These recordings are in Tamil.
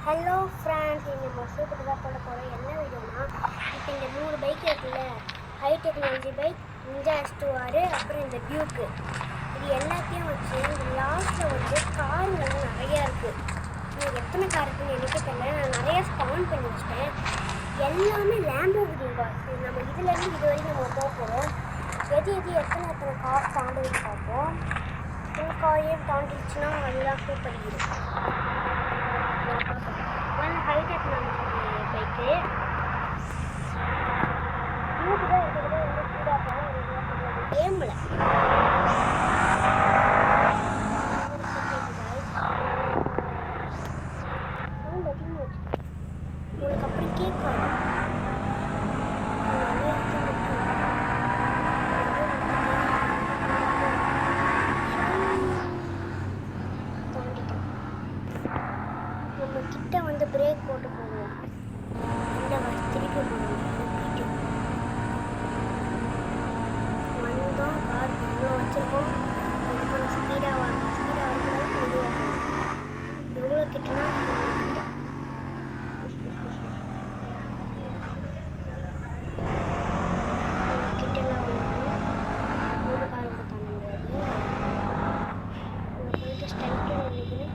ஹலோ ஃப்ரெண்ட்ஸ், இந்த மசூத்துக்கு தான் போட போகிறோம். என்ன வீடியோனா, இப்போ இந்த 3 பைக் இருக்குல்ல, high technology bike, ninja S2R, அப்புறம் இந்த டியூக்கு, இது எல்லாத்தையும் வச்சு இந்த லாஸ்ட்டில் வந்து காருங்கள்லாம் நிறையா இருக்குது. எனக்கு எத்தனை கார் இருக்குன்னு எனக்கு தெரியல. நான் நிறையா ஸ்பான் பண்ணி வச்சிட்டேன். எல்லாமே லேம்போகினி கார்ஸ். நம்ம இதுலேருந்து இது வரைக்கும் நம்ம போக போகிறோம். எத்தனை கார் தாண்டுன்னு பார்ப்போம். இந்த காரையும் தாண்டிடுச்சுன்னா அதெல்லாம் super high technology bike tube தான் இருக்கிறது. வந்து ஸ்பீடாக போனால் கேமில் உங்களுக்கு அப்படி கேட்காது. நம்ம கிட்ட வந்து பிரேக் போட்டு போடுவோம். இந்த மாதிரி திருப்பி போடுவோம். வந்தோம், கார் இவ்வளோ வச்சுருக்கோம். அதுக்கப்புறம் ஸ்பீடாக வரக்கூடாது, மெதுவாக எவ்வளோ கிட்டனா கிட்டலாம் ஒரு கார் கூட தாண்ட முடியாது. போயிட்டு ஸ்ட்ரைட்டாக நினைக்கிறேன்.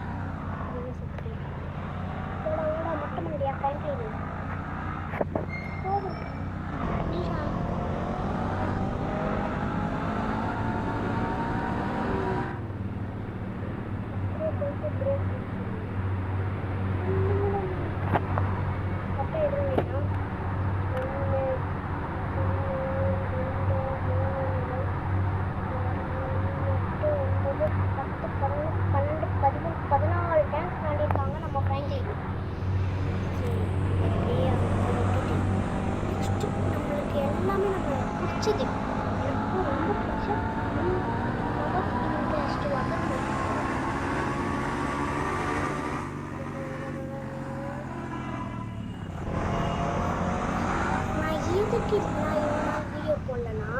ஓட மட்டும் முடியா டைம் போதும். பிடிச்சது எனக்கு ரொம்ப பிடிச்ச நான் எதுக்கு வீடியோ போடலன்னா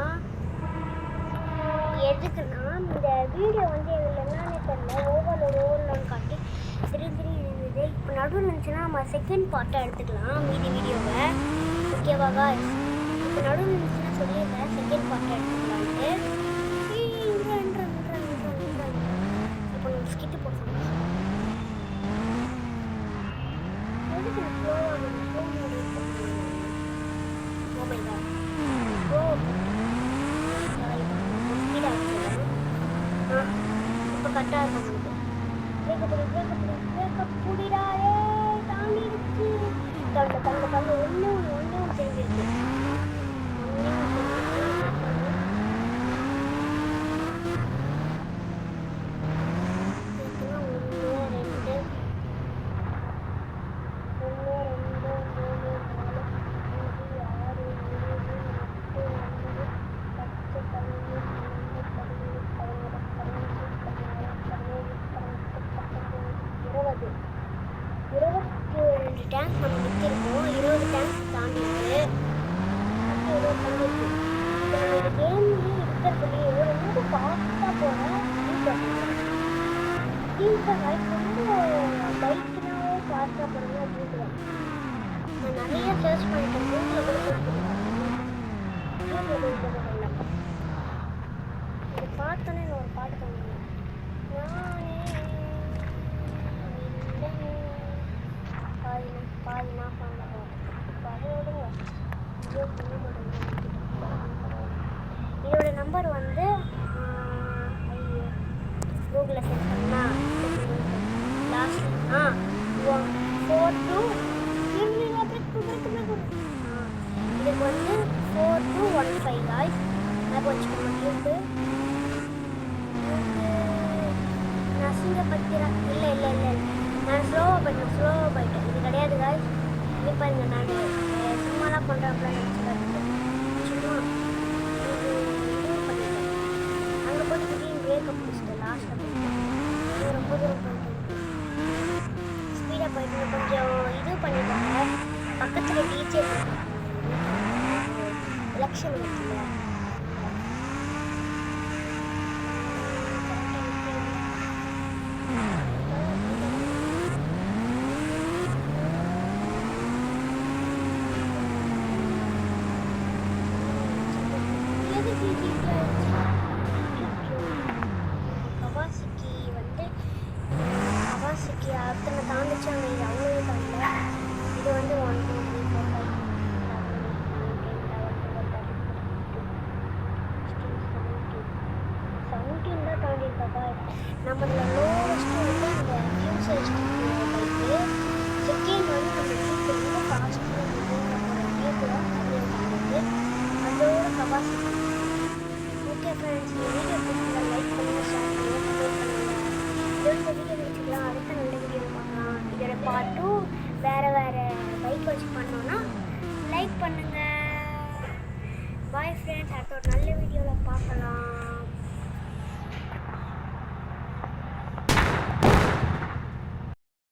இந்த வீடியோ வந்து எங்களுக்கு என்னன்னு தெரியல, ஓவர்லோன்னு காட்டி திரும்பி இருந்தது. இப்போ நடுவில் இருந்துச்சுன்னா நம்ம செகண்ட் பார்ட்டாக எடுத்துக்கலாம் மீதி வீடியோவை. ஓகேவா காய்ஸ்? இப்போ நடுவில் இருந்துச்சுன்னா சொல்லிடுறேன் செகண்ட் பார்ட்டாக எடுத்துக்கலான்ட்டு. இப்போ நம்ம ஸ்கிட்டு போடுறோம். எதுக்கு ஸ்லோவாக மொபைல் தான் இப்போ கரெக்டாக இருக்கும். பிரேக்கப் புடிடாயே தாண்டிடுச்சு. தங்க ஒன்று தெரிஞ்சிருக்கு. டேங்க்ஸ் நம்ம விற்றுருக்கோம். 20 டேங்க்ஸ் தாண்டிருக்கு. 20 தாண்டிருக்கு. இப்போ நம்ம இந்த கேம்லேயே இருக்கிறதுலேயே ரொம்ப ஃபாஸ்ட்டாக போகிறேன். லைக் வந்து பைக்னாவே ஃபாஸ்ட்டாக போகிறது அப்படின்னு நான் நிறைய சர்ச் பண்ணிட்டேன். கூகுளில் கூட சர்ச் பண்ணிட்டேன். இது பார்த்தோன்னே நான் ஒரு பாட்டு பண்ணுவேன். பாதினா இதோட நம்பர் வந்து கூகுளில் செட் பண்ணால் லாஸ்ட் 42 இதுக்கு வந்து 4215 காய்ஸ். நான் வச்சுக்கோங்க. நசிங்க பத்திரா இல்லை நான் ஸ்லோவாக போயிட்டேன். இது கிடையாது காய்ஸ். இது பாருங்க, நான் சும்மாலாம் பண்ணுறப்பல நினச்சிக்காது. சும்மா இது பண்ணிட்டேன். அங்கே போட்டு திடீர்னு பிரேக்கை பிடிச்சிட்டேன். லாஸ்ட்டில் போயிட்டேன். இது ரொம்ப தூரம் போயிட்டு ஸ்பீடாக போயிட்டு கொஞ்சம் இது பண்ணிட்டாங்க. பக்கத்தில் டீச்சர் எலெக்ஷன் இருக்குல்ல, ஓகே அத்தனை தாண்டிச்சாங்க. இது அவ்வளோவே தாண்டல. இது வந்து 1 2 3 4 5 6 7 8 9 10 11 12 13 14 15 16 17 18 தான் தாண்டியிருக்காப்பா. நம்ம இதில்